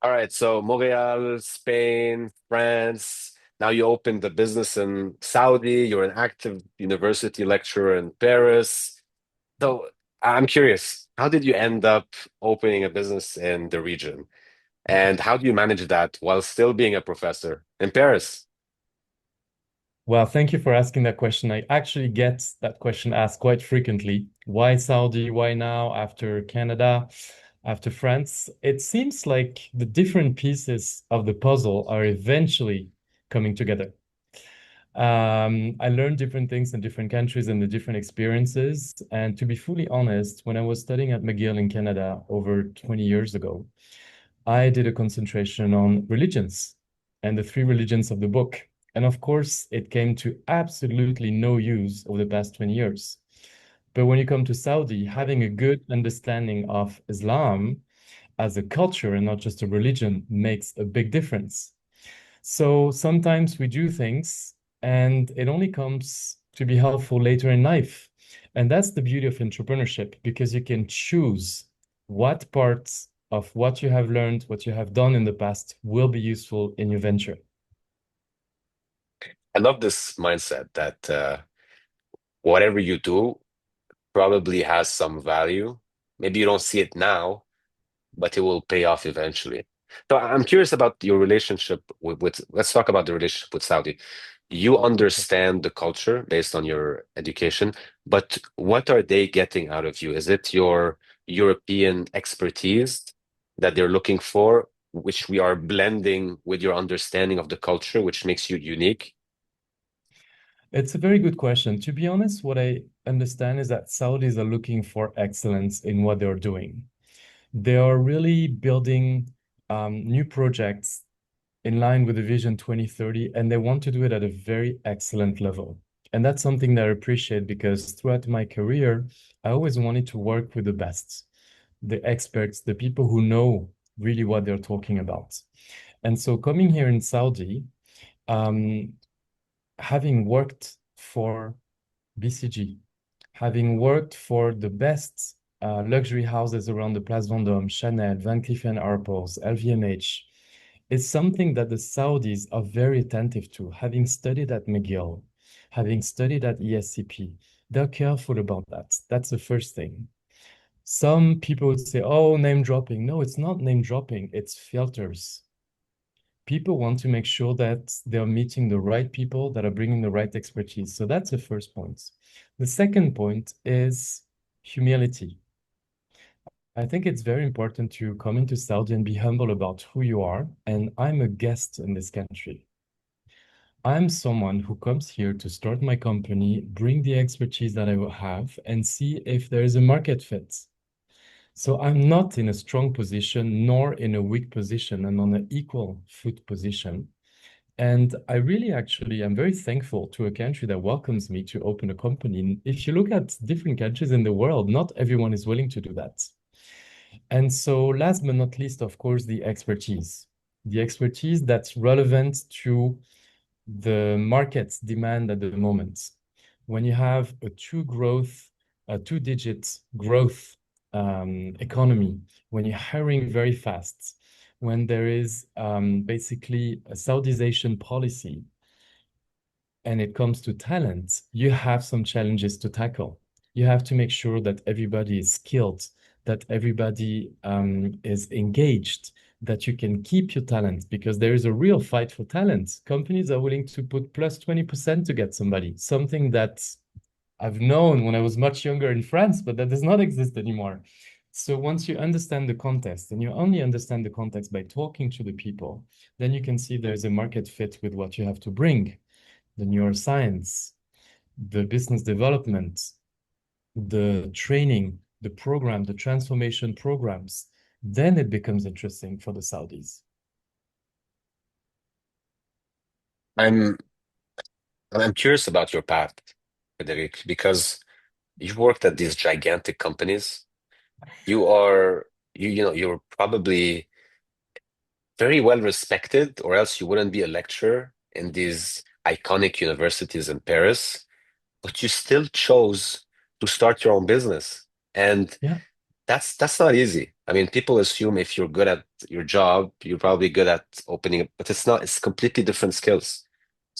All right, so Montreal, Spain, France. Now you opened the business in Saudi. You're an active university lecturer in Paris. So I'm curious, how did you end up opening a business in the region? And how do you manage that while still being a professor in Paris? Well, thank you for asking that question. I actually get that question asked quite frequently. Why Saudi? Why now after Canada, after France? It seems like the different pieces of the puzzle are eventually coming together. I learned different things in different countries and the different experiences. And to be fully honest, when I was studying at McGill in Canada over 20 years ago, I did a concentration on religions and the three religions of the book. And of course, it came to absolutely no use over the past 20 years. But when you come to Saudi, having a good understanding of Islam as a culture and not just a religion makes a big difference. So sometimes we do things and it only comes to be helpful later in life. And that's the beauty of entrepreneurship because you can choose what parts of what you have learned, what you have done in the past will be useful in your venture. I love this mindset that whatever you do probably has some value. Maybe you don't see it now, but it will pay off eventually. So I'm curious about your relationship let's talk about the relationship with Saudi. You understand the culture based on your education, but what are they getting out of you? Is it your European expertise that they're looking for, which we are blending with your understanding of the culture, which makes you unique? It's a very good question. To be honest, what I understand is that Saudis are looking for excellence in what they're doing. They are really building new projects in line with the Vision 2030, and they want to do it at a very excellent level. And that's something that I appreciate because throughout my career, I always wanted to work with the best, the experts, the people who know really what they're talking about. And so coming here in Saudi, um, having worked for BCG, having worked for the best luxury houses around the Place Vendôme, Chanel, Van Cleef& Arpels, LVMH, is something that the Saudis are very attentive to. Having studied at McGill, having studied at ESCP, they're careful about that. That's the first thing. Some people would say, oh, name dropping. No, it's not name dropping, it's filters. People want to make sure that they're meeting the right people that are bringing the right expertise. So that's the first point. The second point is humility. I think it's very important to come into Saudi and be humble about who you are. And I'm a guest in this country. I'm someone who comes here to start my company, bring the expertise that I will have, and see if there is a market fit. So I'm not in a strong position nor in a weak position. I'm on an equal foot position. And I really actually am very thankful to a country that welcomes me to open a company. And if you look at different countries in the world, not everyone is willing to do that. And so last but not least, of course, the expertise that's relevant to the market's demand at the moment. When you have a two-digit growth economy, when you're hiring very fast, when there is basically a Saudization policy, and it comes to talent, you have some challenges to tackle. You have to make sure that everybody is skilled, that everybody is engaged, that you can keep your talent because there is a real fight for talent. Companies are willing to put plus 20% to get somebody, something that I've known when I was much younger in France, but that does not exist anymore. So once you understand the context, and you only understand the context by talking to the people, then you can see there's a market fit with what you have to bring, the neuroscience, the business development, the training, the program, the transformation programs, then it becomes interesting for the Saudis. I'm I'm curious about your path, Frederic, because you've worked at these gigantic companies. You're probably very well respected, or else you wouldn't be a lecturer in these iconic universities in Paris, but you still chose to start your own business. And Yeah. that's not easy. I mean, people assume if you're good at your job, you're probably good at opening, but it's not. It's completely different skills.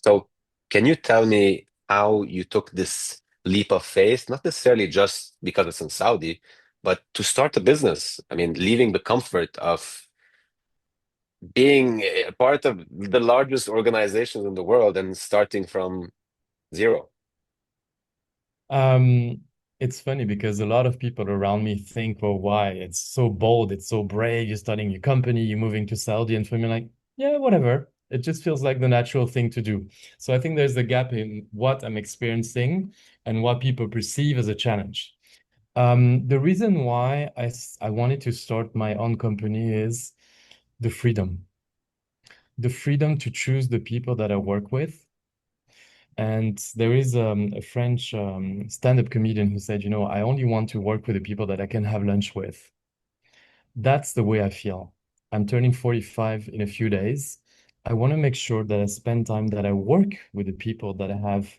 So, can you tell me how you took this leap of faith, not necessarily just because it's in Saudi, but to start a business? I mean, leaving the comfort of being a part of the largest organizations in the world and starting from zero. Um, it's funny because a lot of people around me think, well, why? It's so bold, it's so brave. You're starting your company, you're moving to Saudi, and for me, like, yeah, whatever. It just feels like the natural thing to do. So I think there's a gap in what I'm experiencing and what people perceive as a challenge. The reason why I wanted to start my own company is the freedom. The freedom to choose the people that I work with. And there is a French stand-up comedian who said, I only want to work with the people that I can have lunch with. That's the way I feel. I'm turning 45 in a few days. I want to make sure that I spend time that I work with the people that I have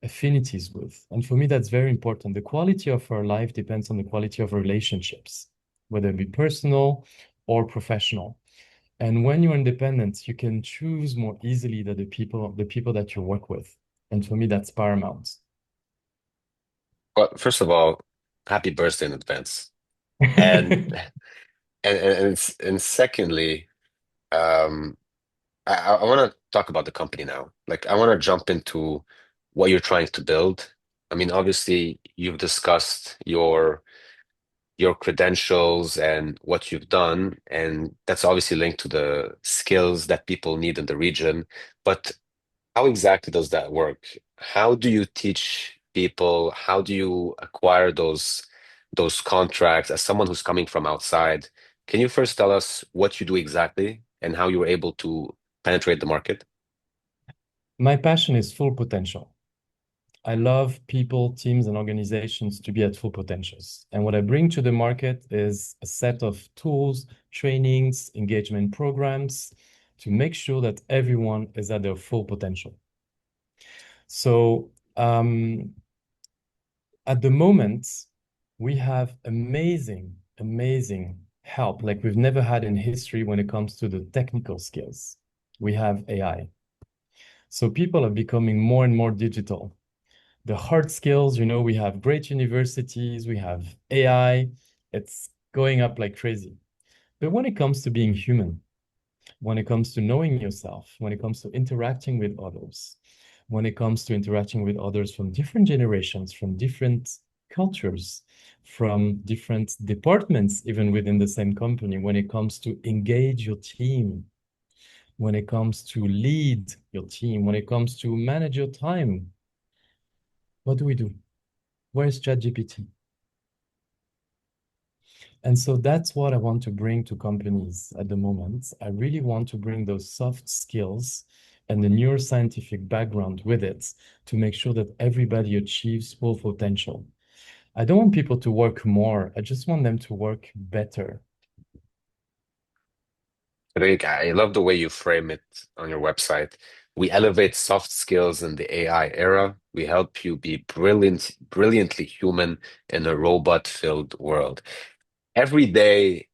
affinities with. And for me, that's very important. The quality of our life depends on the quality of our relationships, whether it be personal or professional. And when you're independent, you can choose more easily that the people that you work with. And for me, that's paramount. Well, first of all, happy birthday in advance. And and secondly, um, I want to talk about the company now. Like, I want to jump into what you're trying to build. I mean, obviously, you've discussed your credentials and what you've done, and that's obviously linked to the skills that people need in the region. But how exactly does that work? How do you teach people? How do you acquire those contracts as someone who's coming from outside? Can you first tell us what you do exactly and how you were able to penetrate the market? My passion is full potential. I love people, teams, and organizations to be at full potentials. And what I bring to the market is a set of tools, trainings, engagement programs to make sure that everyone is at their full potential. So, at the moment, we have amazing, amazing help like we've never had in history when it comes to the technical skills. We have AI. So people are becoming more and more digital. The hard skills, we have great universities, we have AI, it's going up like crazy. But when it comes to being human, when it comes to knowing yourself, when it comes to interacting with others, when it comes to interacting with others from different generations, from different cultures, from different departments, even within the same company, when it comes to engage your team, when it comes to lead your team, when it comes to manage your time, what do we do? Where's ChatGPT? And so that's what I want to bring to companies at the moment. I really want to bring those soft skills and the neuroscientific background with it to make sure that everybody achieves full potential. I don't want people to work more. I just want them to work better. Frédéric, I love the way you frame it on your website. We elevate soft skills in the AI era. We help you be brilliantly human in a robot-filled world. Every day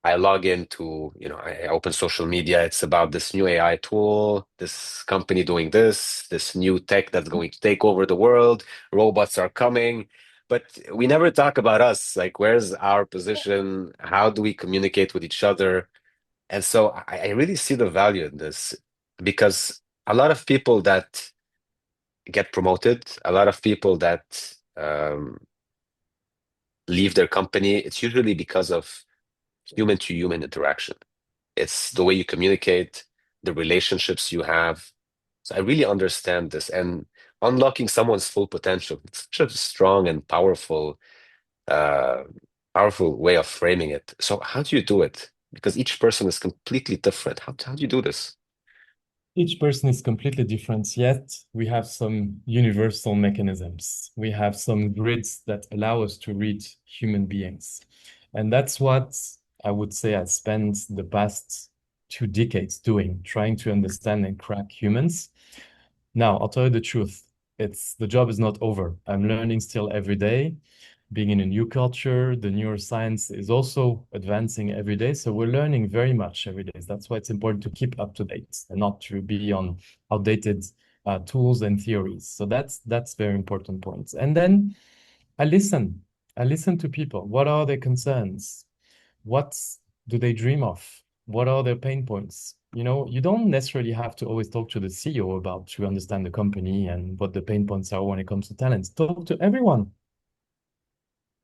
I log into, I open social media. It's about this new AI tool, this company doing this new tech that's going to take over the world. Robots are coming. But we never talk about us. Like, where's our position? How do we communicate with each other? And so I really see the value in this because a lot of people that get promoted, a lot of people that leave their company, it's usually because of human to human interaction. It's the way you communicate, the relationships you have. So I really understand this. And unlocking someone's full potential, it's such a strong and uh, powerful way of framing it. So how do you do it? Because each person is completely different. How do you do this? Each person is completely different, yet we have some universal mechanisms. We have some grids that allow us to read human beings. And that's what I would say I spent the past 2 decades doing, trying to understand and crack humans. Now, I'll tell you the truth. The job is not over. I'm learning still every day. being in a new culture. The neuroscience is also advancing every day. So we're learning very much every day. That's why it's important to keep up to date and not to be on outdated tools and theories. So that's very important points. And then I listen. I listen to people. What are their concerns? What do they dream of? What are their pain points? You don't necessarily have to always talk to the CEO about to understand the company and what the pain points are when it comes to talents. Talk to everyone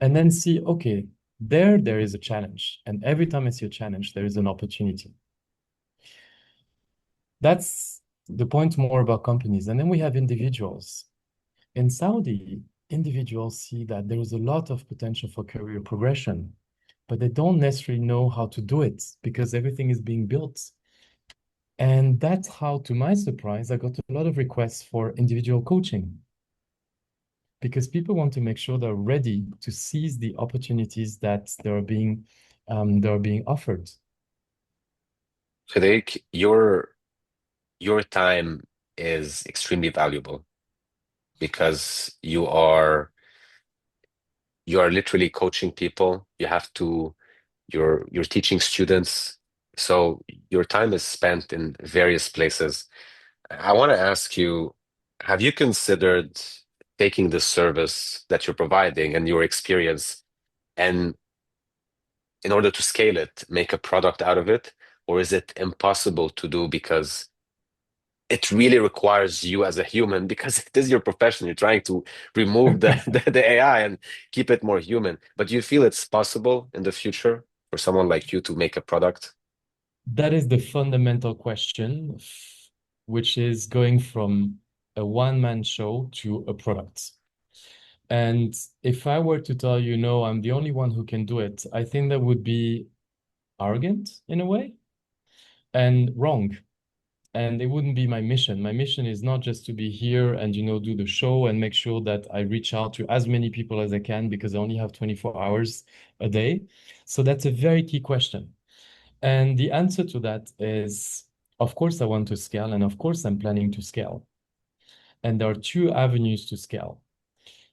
and then see, okay, there is a challenge. And every time I see a challenge, there is an opportunity. That's the point more about companies. And then we have individuals. In Saudi, individuals see that there is a lot of potential for career progression, but they don't necessarily know how to do it because everything is being built. And that's how, to my surprise, I got a lot of requests for individual coaching because people want to make sure they're ready to seize the opportunities that they're being offered. Frédéric, your time is extremely valuable because you are literally coaching people. You're teaching students. So your time is spent in various places. I want to ask you, have you considered taking the service that you're providing and your experience and in order to scale it, make a product out of it? Or is it impossible to do because it really requires you as a human because it is your profession. You're trying to remove the AI and keep it more human. But do you feel it's possible in the future for someone like you to make a product? That is the fundamental question, which is going from a one-man show to a product. And if I were to tell you, no, I'm the only one who can do it, I think that would be arrogant in a way and wrong. And it wouldn't be my mission. My mission is not just to be here and, do the show and make sure that I reach out to as many people as I can because I only have 24 hours a day. So that's a very key question. And the answer to that is, of course, I want to scale, and of course, I'm planning to scale. And there are two avenues to scale.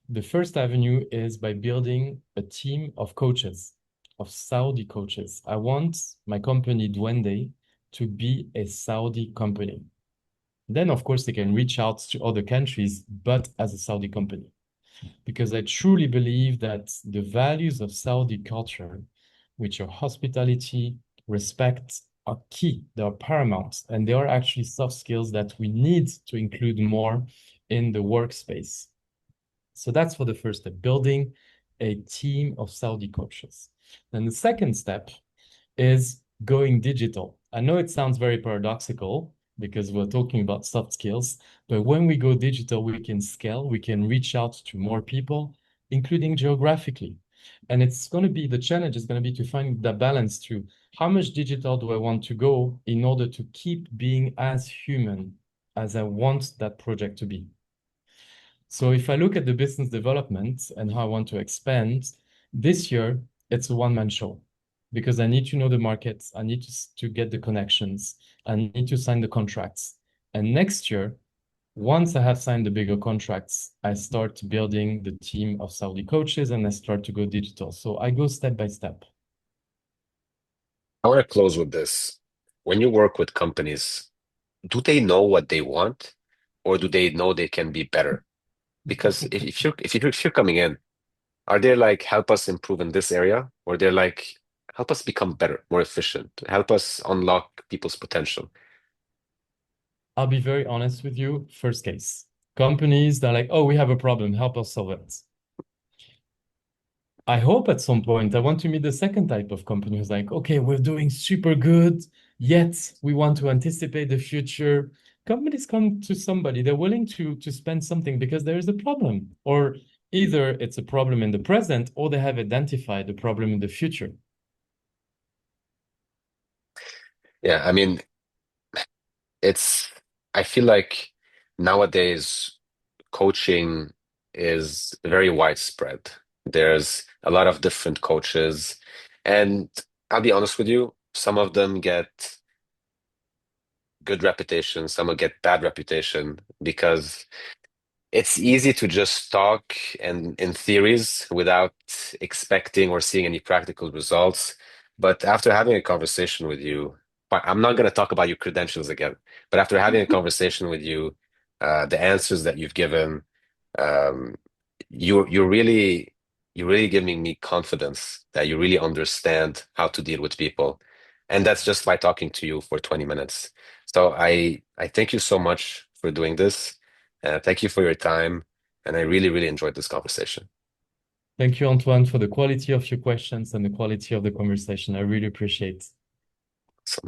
The first avenue is by building a team of coaches, of Saudi coaches. I want my company, Duende, to be a Saudi company. Then, of course, they can reach out to other countries, but as a Saudi company. Because I truly believe that the values of Saudi culture, which are hospitality, respect, are key. They are paramount, and they are actually soft skills that we need to include more in the workspace. So that's for the first step, building a team of Saudi coaches. Then the second step is going digital. I know it sounds very paradoxical because we're talking about soft skills, but when we go digital, we can scale, we can reach out to more people, including geographically. And it's going to be the challenge is going to be to find the balance to how much digital do I want to go in order to keep being as human as I want that project to be. So if I look at the business development and how I want to expand, this year it's a one-man show because I need to know the markets, I need to get the connections, I need to sign the contracts. And next year, once I have signed the bigger contracts, I start building the team of Saudi coaches and I start to go digital. So I go step by step. I want to close with this. When you work with companies, do they know what they want or do they know they can be better? Because if you're coming in, are they like, help us improve in this area? Or they're like, help us become better, more efficient, help us unlock people's potential? I'll be very honest with you. First case, companies that are like, oh, we have a problem, help us solve it. I hope at some point I want to meet the second type of company who's like, okay, we're doing super good, yet we want to anticipate the future. Companies come to somebody, they're willing to spend something because there is a problem, or either it's a problem in the present or they have identified the problem in the future. Yeah, I mean, it's, I feel like nowadays coaching is very widespread. There's a lot of different coaches, and I'll be honest with you, some of them get good reputation, some will get bad reputation because it's easy to just talk and in theories without expecting or seeing any practical results. But after having a conversation with you, I'm not going to talk about your credentials again, but after having a conversation with you, the answers that you've given, um, you're really giving me confidence that you really understand how to deal with people. And that's just by talking to you for 20 minutes. So I thank you so much for doing this. Thank you for your time. And I really, really enjoyed this conversation. Thank you, Antoine, for the quality of your questions and the quality of the conversation. I really appreciate. So